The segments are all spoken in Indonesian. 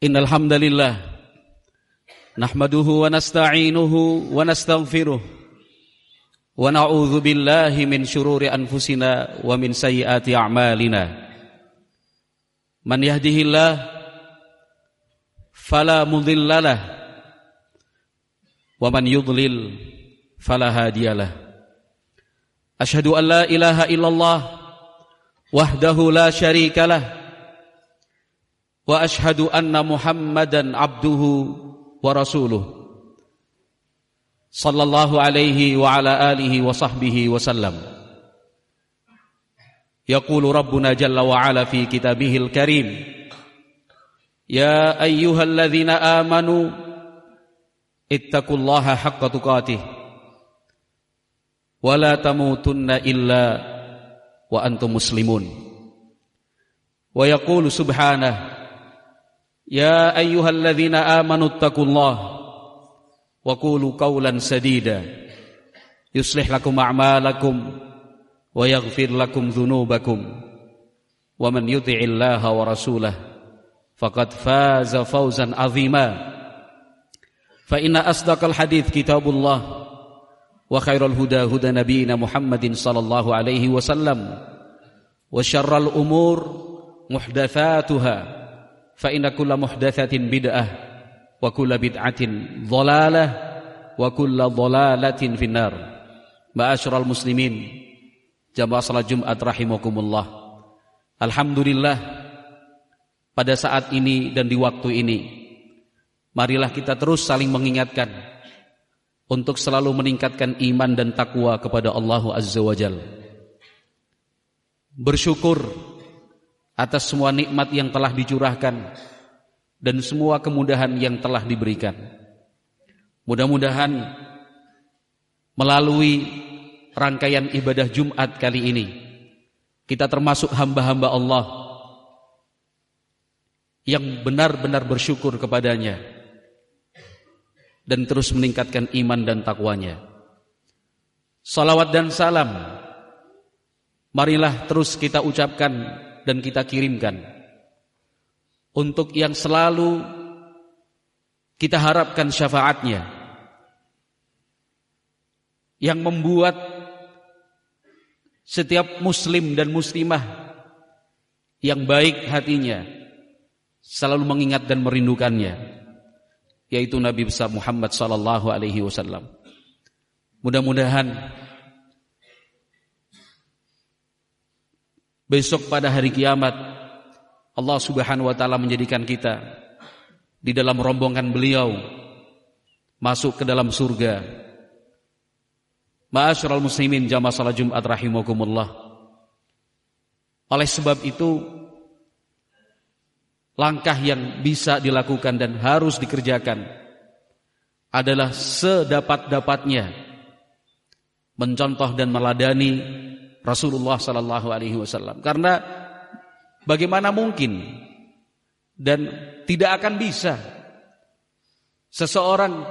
Innal hamdalillah nahmaduhu wa nasta'inuhu wa nastaghfiruh wa na'udzu billahi min syururi anfusina wa min sayyiati a'malina. Man yahdihillah fala mudhillalah wa man yudlil fala hadiyalah. Asyhadu an la ilaha illallah wahdahu la syarikalah wa ashhadu anna Muhammadan abduhu wa rasuluh sallallahu alaihi wa ala alihi wa sahbihi wa sallam. Yaqulu Rabbuna jalla wa ala fi kitabihil karim, ya ayyuhalladzina amanu ittaqullaha haqqa tuqatih wa la tamutunna illa wa antum muslimun. Wa yaqulu subhanahu, ya ayyuhalladzina amanu ittaqullaha wa qulu qawlan sadida yuslih lakum a'malakum wa yaghfir lakum dhunubakum wa man yuti'illaha wa rasulahu faqad faza fawzan 'azima. Fa inna asdaqal hadits kitabullah wa khairal huda huda nabiyyina Muhammadin sallallahu alaihi wasallam wa syarral umur muhdatsatuha fa inna kulla muhdatsatin bid'ah wa kulla bid'atin dhalalah wa kulla dhalalatin finnar. Ma'asyiral muslimin, jamaah salat Jumat rahimakumullah. Alhamdulillah, pada saat ini dan di waktu ini marilah kita terus saling mengingatkan untuk selalu meningkatkan iman dan takwa kepada Allah Azza wa Jalla. Bersyukur atas semua nikmat yang telah dicurahkan dan semua kemudahan yang telah diberikan. Mudah-mudahan melalui rangkaian ibadah Jumat kali ini kita termasuk hamba-hamba Allah yang benar-benar bersyukur kepadanya dan terus meningkatkan iman dan takwanya. Salawat dan salam marilah terus kita ucapkan dan kita kirimkan untuk yang selalu kita harapkan syafaatnya, yang membuat setiap muslim dan muslimah yang baik hatinya selalu mengingat dan merindukannya, yaitu Nabi besar Muhammad sallallahu alaihi wasallam. Mudah-mudahan besok pada hari kiamat Allah Subhanahu wa taala menjadikan kita di dalam rombongan beliau masuk ke dalam surga. Ma'asyiral muslimin, jamaah salat Jumat rahimakumullah. Oleh sebab itu, langkah yang bisa dilakukan dan harus dikerjakan adalah sedapat-dapatnya mencontoh dan meladani Rasulullah sallallahu alaihi wasallam. Karena bagaimana mungkin dan tidak akan bisa seseorang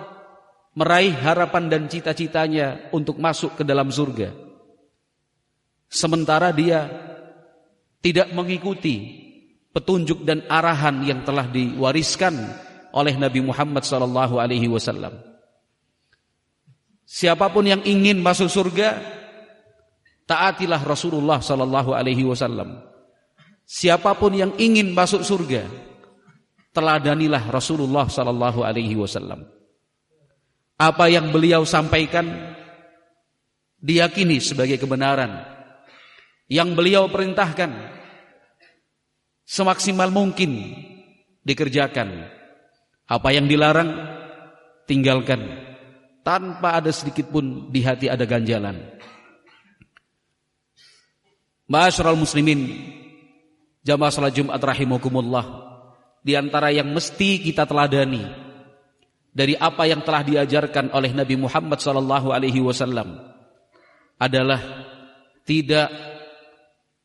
meraih harapan dan cita-citanya untuk masuk ke dalam surga sementara dia tidak mengikuti petunjuk dan arahan yang telah diwariskan oleh Nabi Muhammad sallallahu alaihi wasallam. Siapapun yang ingin masuk surga, taatilah Rasulullah sallallahu alaihi wasallam. Siapapun yang ingin masuk surga, teladanilah Rasulullah sallallahu alaihi wasallam. Apa yang beliau sampaikan diyakini sebagai kebenaran. Yang beliau perintahkan semaksimal mungkin dikerjakan. Apa yang dilarang tinggalkan, tanpa ada sedikit pun di hati ada ganjalan. Ma'asyiral muslimin, jamaah salat Jumat rahimakumullah, di antara yang mesti kita teladani dari apa yang telah diajarkan oleh Nabi Muhammad sallallahu alaihi wasallam adalah tidak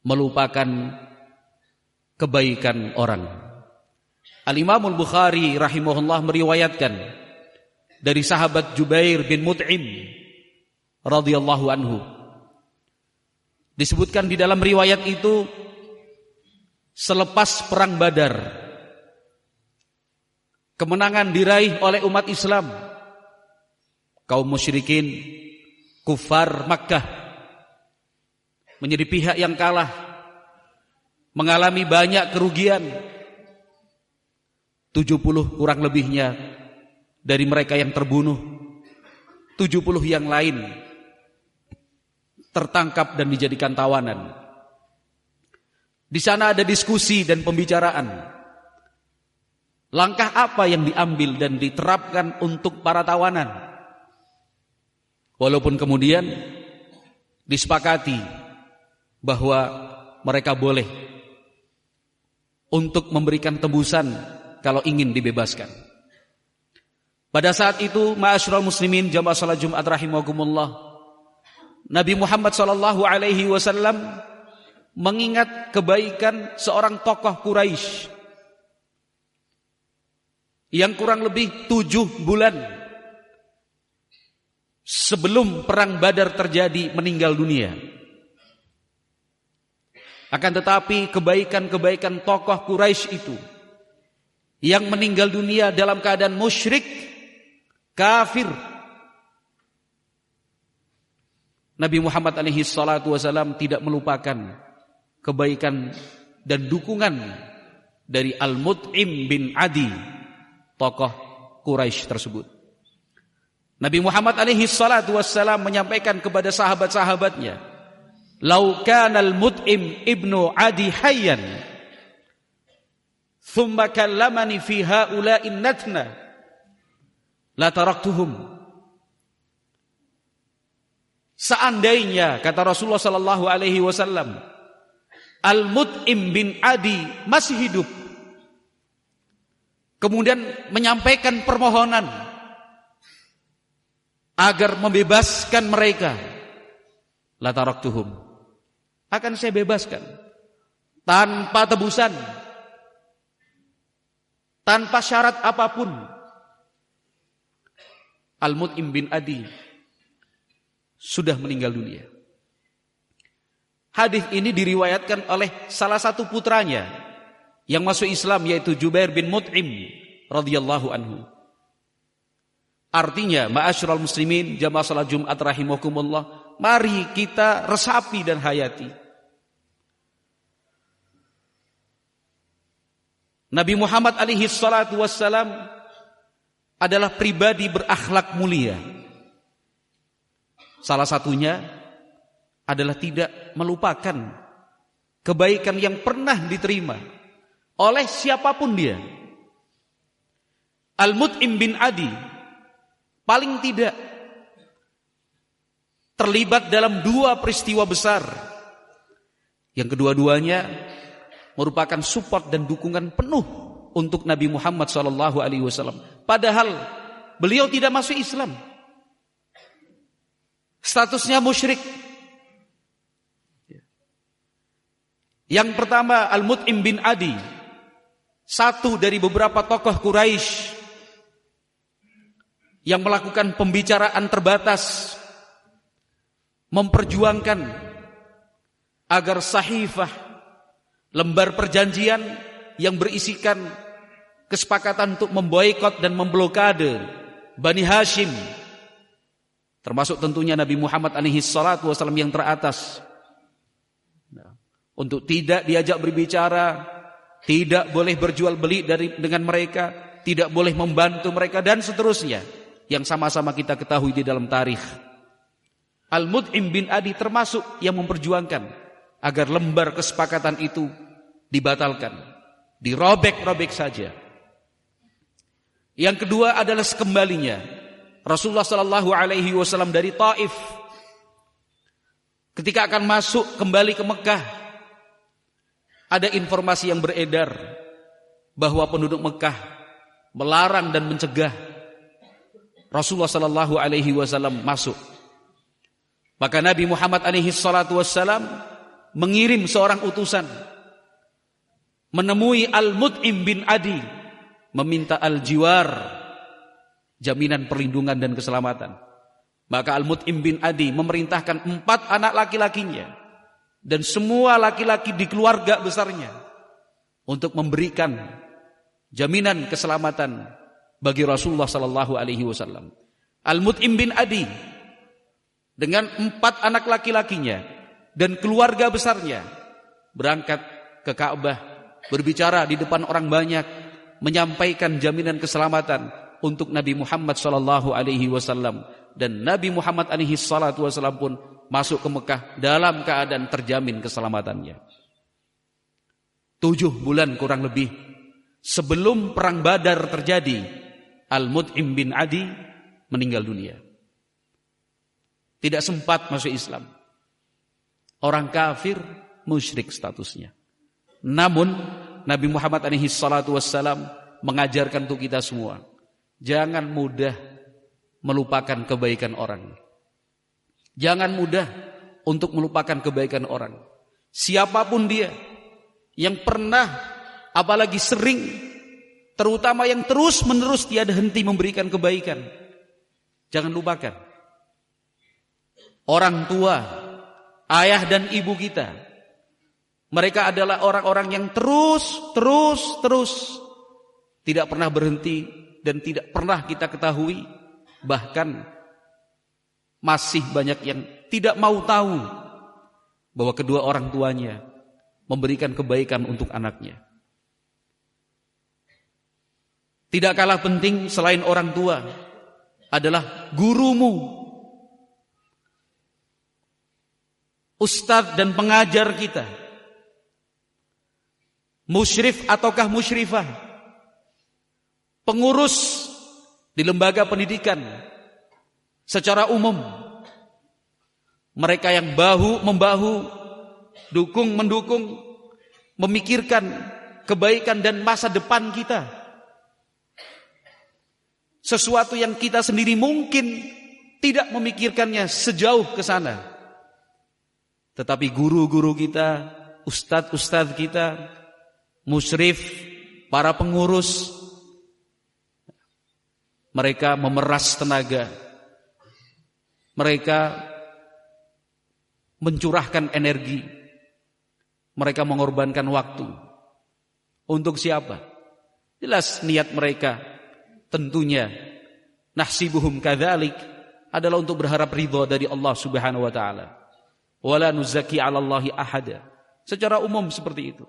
melupakan kebaikan orang. Al-Imam Al-Bukhari rahimahullah meriwayatkan dari sahabat Jubair bin Mut'im radhiyallahu anhu. Disebutkan di dalam riwayat itu, selepas perang Badar, kemenangan diraih oleh umat Islam. Kaum musyrikin, kufar Makkah menjadi pihak yang kalah, mengalami banyak kerugian. 70 kurang lebihnya dari mereka yang terbunuh, 70 yang lain tertangkap dan dijadikan tawanan. Di sana ada diskusi dan pembicaraan. Langkah apa yang diambil dan diterapkan untuk para tawanan? Walaupun kemudian disepakati bahwa mereka boleh untuk memberikan tebusan kalau ingin dibebaskan. Pada saat itu, ma'asyiral muslimin jamaah salat Jumat rahimakumullah, Nabi Muhammad SAW mengingat kebaikan seorang tokoh Quraisy yang kurang lebih 7 bulan sebelum perang Badar terjadi meninggal dunia. Akan tetapi kebaikan-kebaikan tokoh Quraisy itu yang meninggal dunia dalam keadaan musyrik, kafir, Nabi Muhammad SAW tidak melupakan kebaikan dan dukungan dari Al-Mut'im bin Adi, tokoh Quraisy tersebut. Nabi Muhammad SAW menyampaikan kepada sahabat-sahabatnya, "Lau kana al-Mut'im ibnu Adi hayyan, thumma kallamani fi haula'in natna, la taraktuhum." Seandainya, kata Rasulullah sallallahu alaihi wasallam, Al-Mut'im bin Adi masih hidup, kemudian menyampaikan permohonan agar membebaskan mereka, la taraktuhum, akan saya bebaskan tanpa tebusan, tanpa syarat apapun. Al-Mut'im bin Adi sudah meninggal dunia. Hadis ini diriwayatkan oleh salah satu putranya yang masuk Islam, yaitu Jubair bin Mut'im radhiyallahu anhu. Artinya, ma'asyiral muslimin jamaah salat Jumat rahimakumullah, mari kita resapi dan hayati Nabi Muhammad alaihi salatu wassalam adalah pribadi berakhlak mulia. Salah satunya adalah tidak melupakan kebaikan yang pernah diterima oleh siapapun dia. Al-Mut'im bin Adi paling tidak terlibat dalam 2 peristiwa besar yang kedua-duanya merupakan support dan dukungan penuh untuk Nabi Muhammad SAW. Padahal beliau tidak masuk Islam, statusnya musyrik. Yang pertama, Al-Mut'im bin Adi, satu dari beberapa tokoh Quraisy yang melakukan pembicaraan terbatas, memperjuangkan agar sahifah, lembar perjanjian yang berisikan kesepakatan untuk memboikot dan memblokade Bani Hashim, termasuk tentunya Nabi Muhammad SAW yang teratas, untuk tidak diajak berbicara, tidak boleh berjual beli dengan mereka, tidak boleh membantu mereka, dan seterusnya yang sama-sama kita ketahui di dalam tarikh. Al-Mut'im bin Adi termasuk yang memperjuangkan agar lembar kesepakatan itu dibatalkan, dirobek-robek saja. Yang kedua adalah sekembalinya Rasulullah SAW dari Taif, ketika akan masuk kembali ke Mekah, ada informasi yang beredar bahwa penduduk Mekah melarang dan mencegah Rasulullah SAW masuk. Maka Nabi Muhammad SAW mengirim seorang utusan menemui Al-Mut'im bin Adi, meminta al-jiwar, jaminan perlindungan dan keselamatan. Maka Al-Mut'im bin Adi memerintahkan 4 anak laki-lakinya dan semua laki-laki di keluarga besarnya untuk memberikan jaminan keselamatan bagi Rasulullah sallallahu alaihi wasallam. Al-Mut'im bin Adi dengan 4 anak laki-lakinya dan keluarga besarnya berangkat ke Ka'bah, berbicara di depan orang banyak, menyampaikan jaminan keselamatan untuk Nabi Muhammad sallallahu alaihi wasallam, dan Nabi Muhammad alaihi salatu wasallam pun masuk ke Mekah dalam keadaan terjamin keselamatannya. 7 bulan kurang lebih sebelum perang Badar terjadi, Al-Mut'im bin Adi meninggal dunia. Tidak sempat masuk Islam. Orang kafir, musyrik statusnya. Namun Nabi Muhammad alaihi salatu wassalam mengajarkan untuk kita semua, jangan mudah melupakan kebaikan orang. Jangan mudah untuk melupakan kebaikan orang. Siapapun dia yang pernah, apalagi sering, terutama yang terus-menerus tiada henti memberikan kebaikan, jangan lupakan. Orang tua, ayah dan ibu kita, mereka adalah orang-orang yang terus tidak pernah berhenti dan tidak pernah kita ketahui, bahkan masih banyak yang tidak mau tahu bahwa kedua orang tuanya memberikan kebaikan untuk anaknya. Tidak kalah penting selain orang tua adalah gurumu, ustadz dan pengajar kita, musyrif ataukah musyrifah, pengurus di lembaga pendidikan secara umum, mereka yang bahu-membahu, dukung-mendukung, memikirkan kebaikan dan masa depan kita. Sesuatu yang kita sendiri mungkin tidak memikirkannya sejauh ke sana. Tetapi guru-guru kita, ustadz-ustadz kita, musyrif, para pengurus, mereka memeras tenaga, mereka mencurahkan energi, mereka mengorbankan waktu. Untuk siapa? Jelas niat mereka tentunya nahsibuhum kadzalik adalah untuk berharap ridha dari Allah Subhanahu wa taala. Wala nuzaki 'alallahi ahada. Secara umum seperti itu.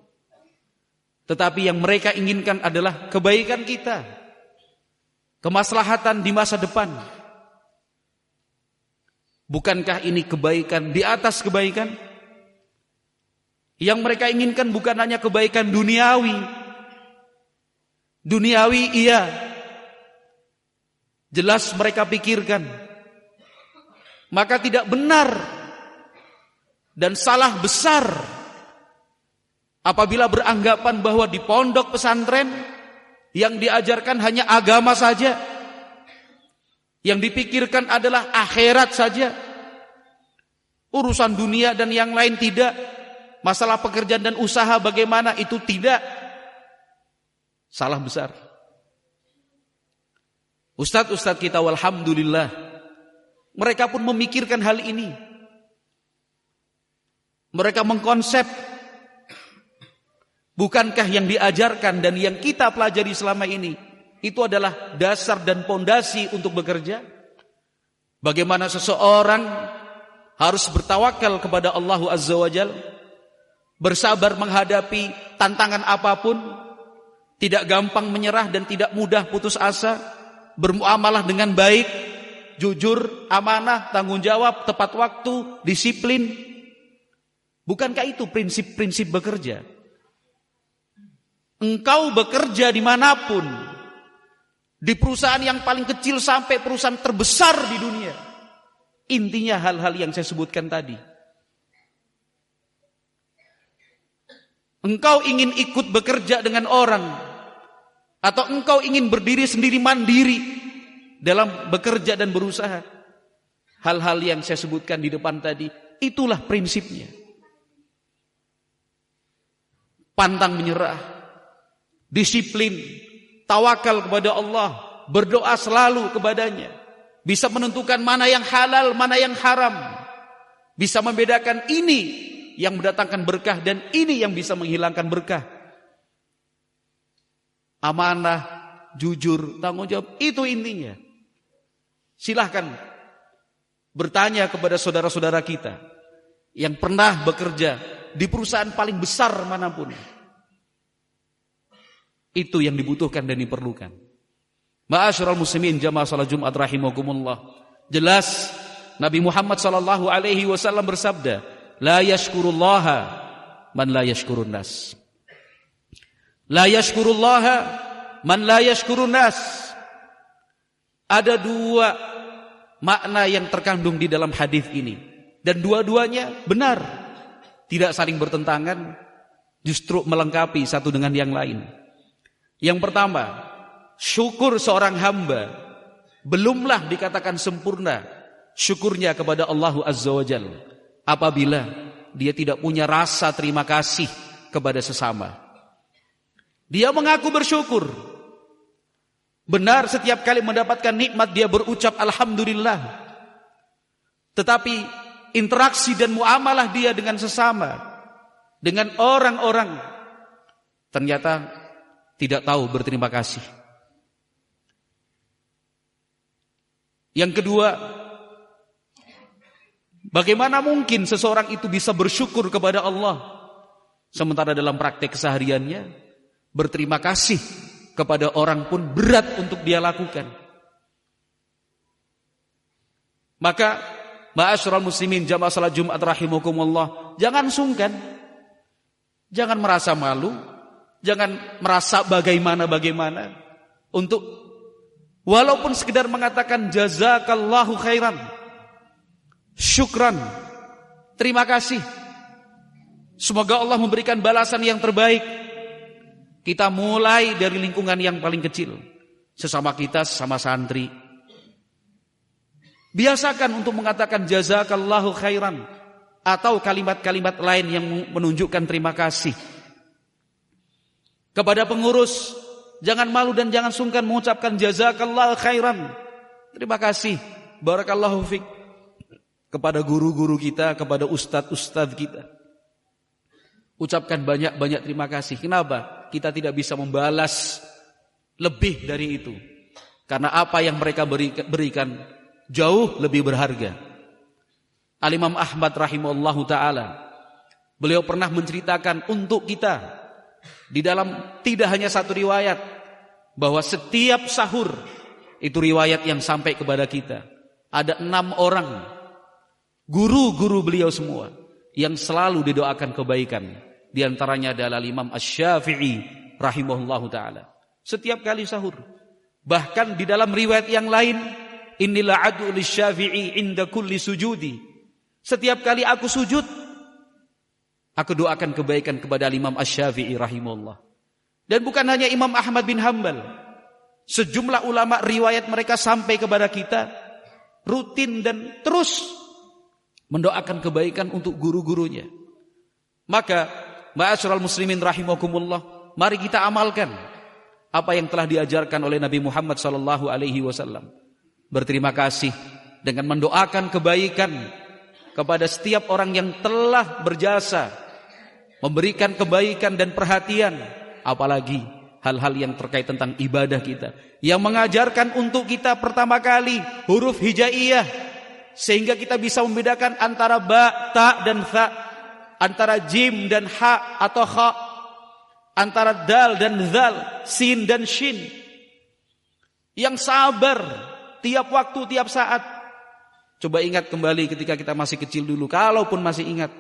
Tetapi yang mereka inginkan adalah kebaikan kita, kemaslahatan di masa depan. Bukankah ini kebaikan di atas kebaikan? Yang mereka inginkan bukan hanya kebaikan duniawi. Duniawi iya, jelas mereka pikirkan. Maka tidak benar dan salah besar apabila beranggapan bahwa di pondok pesantren yang diajarkan hanya agama saja, yang dipikirkan adalah akhirat saja, urusan dunia dan yang lain tidak, masalah pekerjaan dan usaha bagaimana itu tidak. Salah besar. Ustadz-ustadz kita walhamdulillah, mereka pun memikirkan hal ini. Mereka mengkonsep, bukankah yang diajarkan dan yang kita pelajari selama ini itu adalah dasar dan pondasi untuk bekerja? Bagaimana seseorang harus bertawakal kepada Allah Azza wa Jalla, bersabar menghadapi tantangan apapun, tidak gampang menyerah dan tidak mudah putus asa, bermuamalah dengan baik, jujur, amanah, tanggung jawab, tepat waktu, disiplin. Bukankah itu prinsip-prinsip bekerja? Engkau bekerja dimanapun, di perusahaan yang paling kecil sampai perusahaan terbesar di dunia, intinya hal-hal yang saya sebutkan tadi. Engkau ingin ikut bekerja dengan orang, atau engkau ingin berdiri sendiri mandiri dalam bekerja dan berusaha, hal-hal yang saya sebutkan di depan tadi, itulah prinsipnya. Pantang menyerah, disiplin, tawakal kepada Allah, berdoa selalu kepadanya, bisa menentukan mana yang halal, mana yang haram, bisa membedakan ini yang mendatangkan berkah dan ini yang bisa menghilangkan berkah. Amanah, jujur, tanggung jawab. Itu intinya. Silahkan bertanya kepada saudara-saudara kita yang pernah bekerja di perusahaan paling besar manapun. Itu yang dibutuhkan dan diperlukan. Ma'asyiral muslimin jamaah salat Jumat rahimakumullah. Jelas Nabi Muhammad sallallahu alaihi wasallam bersabda, la yashkurullaha man la yashkurun nas. La yashkurullaha man la yashkurun nas. Ada dua makna yang terkandung di dalam hadis ini, dan dua-duanya benar, tidak saling bertentangan, justru melengkapi satu dengan yang lain. Yang pertama, syukur seorang hamba belumlah dikatakan sempurna syukurnya kepada Allah Azza wa Jalla apabila dia tidak punya rasa terima kasih kepada sesama. Dia mengaku bersyukur. Benar, setiap kali mendapatkan nikmat dia berucap alhamdulillah. Tetapi interaksi dan muamalah dia dengan sesama, dengan orang-orang, ternyata tidak tahu berterima kasih. Yang kedua, bagaimana mungkin seseorang itu bisa bersyukur kepada Allah sementara dalam praktek kesehariannya berterima kasih kepada orang pun berat untuk dia lakukan. Maka ma'asyiral muslimin jamaah salat Jumat rahimakumullah, jangan sungkan, jangan merasa malu, jangan merasa bagaimana untuk walaupun sekedar mengatakan jazakallahu khairan, syukran, terima kasih, semoga Allah memberikan balasan yang terbaik. Kita mulai dari lingkungan yang paling kecil, sesama kita, sesama santri. Biasakan untuk mengatakan jazakallahu khairan atau kalimat-kalimat lain yang menunjukkan terima kasih. Kepada pengurus, jangan malu dan jangan sungkan mengucapkan jazakallahu khairan, terima kasih, barakallahu fiik. Kepada guru-guru kita, kepada ustadz-ustadz kita, ucapkan banyak-banyak terima kasih. Kenapa? Kita tidak bisa membalas lebih dari itu, karena apa yang mereka berikan jauh lebih berharga. Al-Imam Ahmad rahimahullahu ta'ala, beliau pernah menceritakan untuk kita di dalam tidak hanya satu riwayat, bahwa setiap sahur itu riwayat yang sampai kepada kita, ada 6 orang guru-guru beliau semua yang selalu didoakan kebaikan. Di antaranya adalah Imam Asy-Syafi'i rahimahullahu ta'ala. Setiap kali sahur, bahkan di dalam riwayat yang lain, innila adu lisy-Syafi'i inda kulli sujudi, setiap kali aku sujud, aku doakan kebaikan kepada Imam Asy-Syafi'i rahimahullah. Dan bukan hanya Imam Ahmad bin Hanbal, sejumlah ulama riwayat mereka sampai kepada kita, rutin dan terus mendoakan kebaikan untuk guru-gurunya. Maka ma'asyiral muslimin rahimakumullah, mari kita amalkan apa yang telah diajarkan oleh Nabi Muhammad sallallahu alaihi wasallam. Berterima kasih dengan mendoakan kebaikan kepada setiap orang yang telah berjasa memberikan kebaikan dan perhatian, apalagi hal-hal yang terkait tentang ibadah kita, yang mengajarkan untuk kita pertama kali huruf hijaiyah sehingga kita bisa membedakan antara ba, ta dan tha, antara jim dan ha atau kha, antara dal dan zal, sin dan shin. Yang sabar tiap waktu, tiap saat. Coba ingat kembali ketika kita masih kecil dulu, kalaupun masih ingat.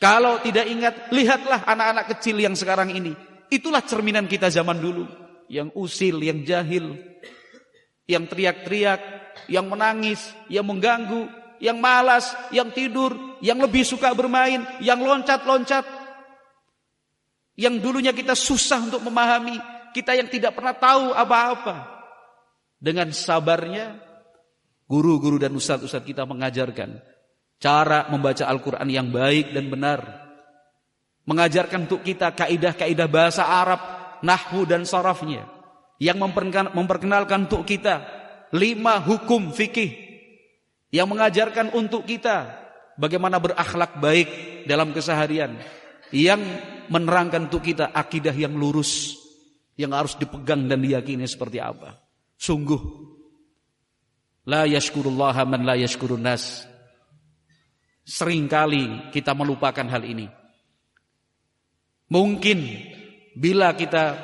Kalau tidak ingat, lihatlah anak-anak kecil yang sekarang ini. Itulah cerminan kita zaman dulu, yang usil, yang jahil, yang teriak-teriak, yang menangis, yang mengganggu, yang malas, yang tidur, yang lebih suka bermain, yang loncat-loncat. Yang dulunya kita susah untuk memahami, kita yang tidak pernah tahu apa-apa. Dengan sabarnya, guru-guru dan ustadz-ustadz kita mengajarkan cara membaca Al-Quran yang baik dan benar. Mengajarkan untuk kita kaidah-kaidah bahasa Arab, nahwu dan sarafnya. Yang memperkenalkan untuk kita 5 hukum fikih. Yang mengajarkan untuk kita bagaimana berakhlak baik dalam keseharian. Yang menerangkan untuk kita akidah yang lurus. yang harus dipegang dan diyakini seperti apa. Sungguh la yashkurullaha man la yashkurun nas. Seringkali kita melupakan hal ini. Mungkin bila kita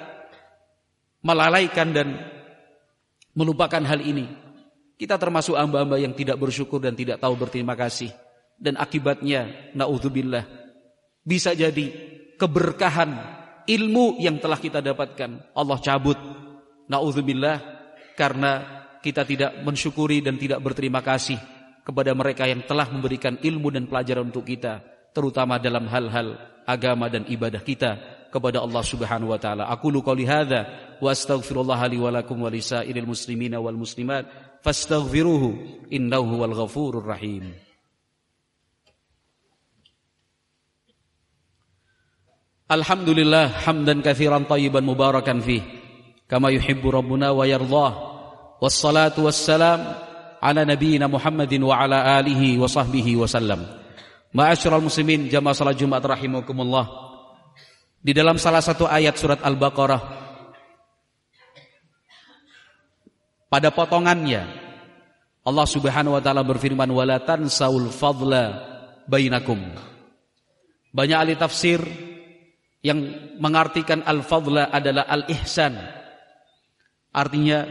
melalaikan dan melupakan hal ini, kita termasuk hamba-hamba yang tidak bersyukur dan tidak tahu berterima kasih. Dan akibatnya, na'udzubillah, bisa jadi keberkahan ilmu yang telah kita dapatkan Allah cabut, na'udzubillah, karena kita tidak mensyukuri dan tidak berterima kasih kepada mereka yang telah memberikan ilmu dan pelajaran untuk kita, terutama dalam hal-hal agama dan ibadah kita kepada Allah Subhanahu wa taala. Aqulu qouli hadza wa astaghfirullah li wa lakum wa lisairil muslimina wal muslimat fastaghfiruhu innahu huwal ghafurur rahim. Alhamdulillah hamdan katsiran thayyiban mubarakan fih kama yuhibbu rabbuna wa yardah. Wassalatu wassalam ala nabiyyina Muhammadin wa ala alihi wa sahbihi wasallam. Ma'asyiral muslimin jamaah salat Jumat rahimakumullah. Di dalam salah satu ayat surat Al-Baqarah, pada potongannya Allah Subhanahu wa taala berfirman wala tansaul fadla bainakum. Banyak ahli tafsir yang mengartikan al-fadla adalah al-ihsan. Artinya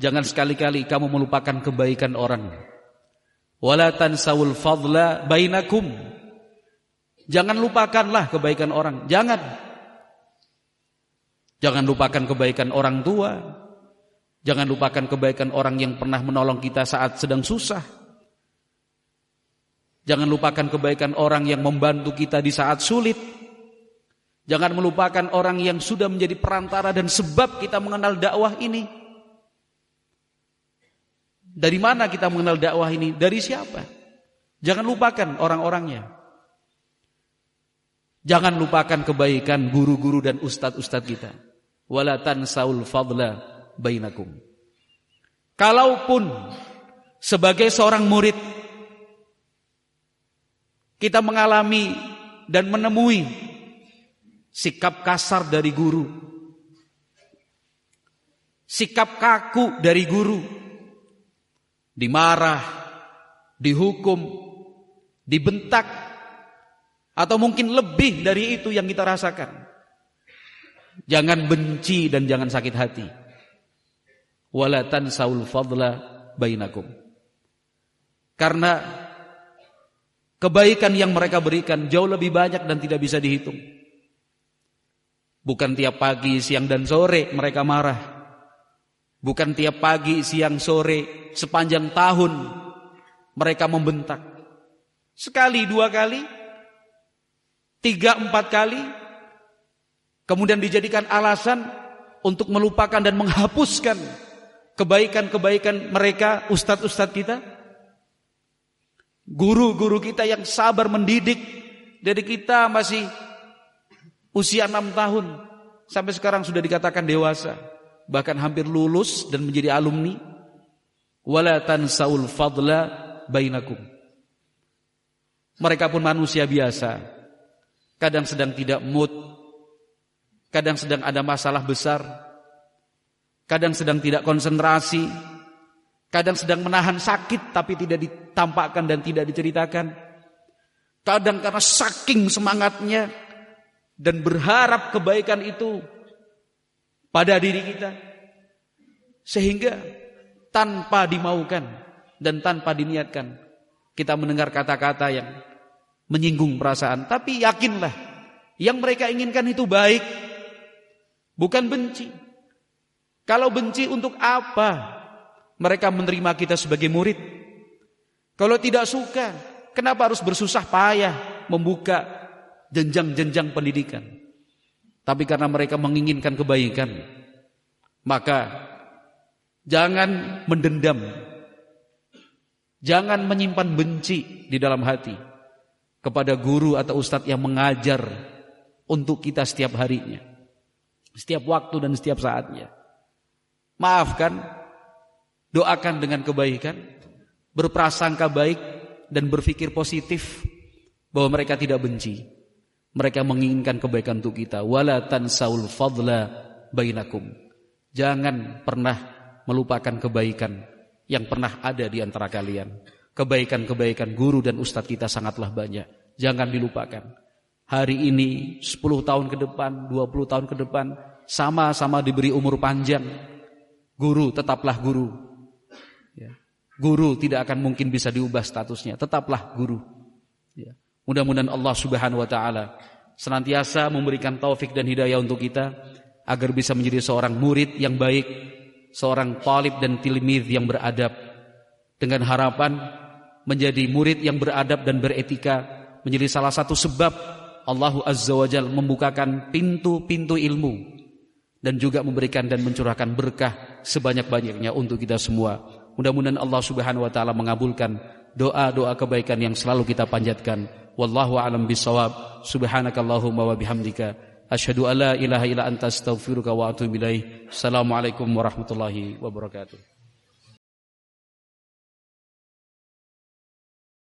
jangan sekali-kali kamu melupakan kebaikan orang. Wala tansawul fadla bainakum. Jangan lupakanlah kebaikan orang. Jangan lupakan kebaikan orang tua. Jangan lupakan kebaikan orang yang pernah menolong kita saat sedang susah. Jangan lupakan kebaikan orang yang membantu kita di saat sulit. Jangan melupakan orang yang sudah menjadi perantara dan sebab kita mengenal dakwah ini. Dari mana kita mengenal dakwah ini? Dari siapa? Jangan lupakan orang-orangnya. Jangan lupakan kebaikan guru-guru dan ustadz-ustadz kita. Wala tansaul fadla bainakum. Kalaupun sebagai seorang murid kita mengalami dan menemui sikap kasar dari guru, sikap kaku dari guru, dimarah, dihukum, dibentak, atau mungkin lebih dari itu yang kita rasakan, jangan benci dan jangan sakit hati. Wala tansaul fadla bainakum. Karena kebaikan yang mereka berikan jauh lebih banyak dan tidak bisa dihitung. Bukan tiap pagi, siang dan sore mereka marah. Bukan tiap pagi, siang, sore, sepanjang tahun mereka membentak. Sekali, dua kali, tiga, empat kali, kemudian dijadikan alasan untuk melupakan dan menghapuskan kebaikan-kebaikan mereka, ustadz-ustadz kita. Guru-guru kita yang sabar mendidik dari kita masih usia 6 tahun sampai sekarang sudah dikatakan dewasa, bahkan hampir lulus dan menjadi alumni. Wala tansaul fadla bainakum. Mereka pun manusia biasa. Kadang sedang tidak mood, kadang sedang ada masalah besar, kadang sedang tidak konsentrasi, kadang sedang menahan sakit tapi tidak ditampakkan dan tidak diceritakan. Kadang karena saking semangatnya dan berharap kebaikan itu pada diri kita, sehingga tanpa dimaukan dan tanpa diniatkan kita mendengar kata-kata yang menyinggung perasaan. Tapi yakinlah, yang mereka inginkan itu baik, bukan benci. Kalau benci, untuk apa mereka menerima kita sebagai murid? Kalau tidak suka, kenapa harus bersusah payah membuka jenjang-jenjang pendidikan? Tapi karena mereka menginginkan kebaikan, maka jangan mendendam, jangan menyimpan benci di dalam hati kepada guru atau ustadz yang mengajar untuk kita setiap harinya, setiap waktu dan setiap saatnya. Maafkan, doakan dengan kebaikan, berprasangka baik dan berpikir positif bahwa mereka tidak benci. Mereka menginginkan kebaikan untuk kita. Wala tansaul fadla bainakum. Jangan pernah melupakan kebaikan yang pernah ada di antara kalian. Kebaikan-kebaikan guru dan ustadz kita sangatlah banyak. Jangan dilupakan. Hari ini 10 tahun ke depan, 20 tahun ke depan, sama-sama diberi umur panjang. Guru tetaplah guru. Ya. Guru tidak akan mungkin bisa diubah statusnya. Tetaplah guru. Ya. Mudah-mudahan Allah Subhanahu wa taala senantiasa memberikan taufik dan hidayah untuk kita agar bisa menjadi seorang murid yang baik, seorang talib dan tilmidz yang beradab, dengan harapan menjadi murid yang beradab dan beretika menjadi salah satu sebab Allah Azza wa Jalla membukakan pintu-pintu ilmu dan juga memberikan dan mencurahkan berkah sebanyak-banyaknya untuk kita semua. Mudah-mudahan Allah Subhanahu wa taala mengabulkan doa-doa kebaikan yang selalu kita panjatkan. Wallahu a'lam bishawab. Subhanakallahumma wa bihamdika asyhadu an la ilaha illa anta astaghfiruka wa atubu ilaik. Assalamualaikum warahmatullahi wabarakatuh.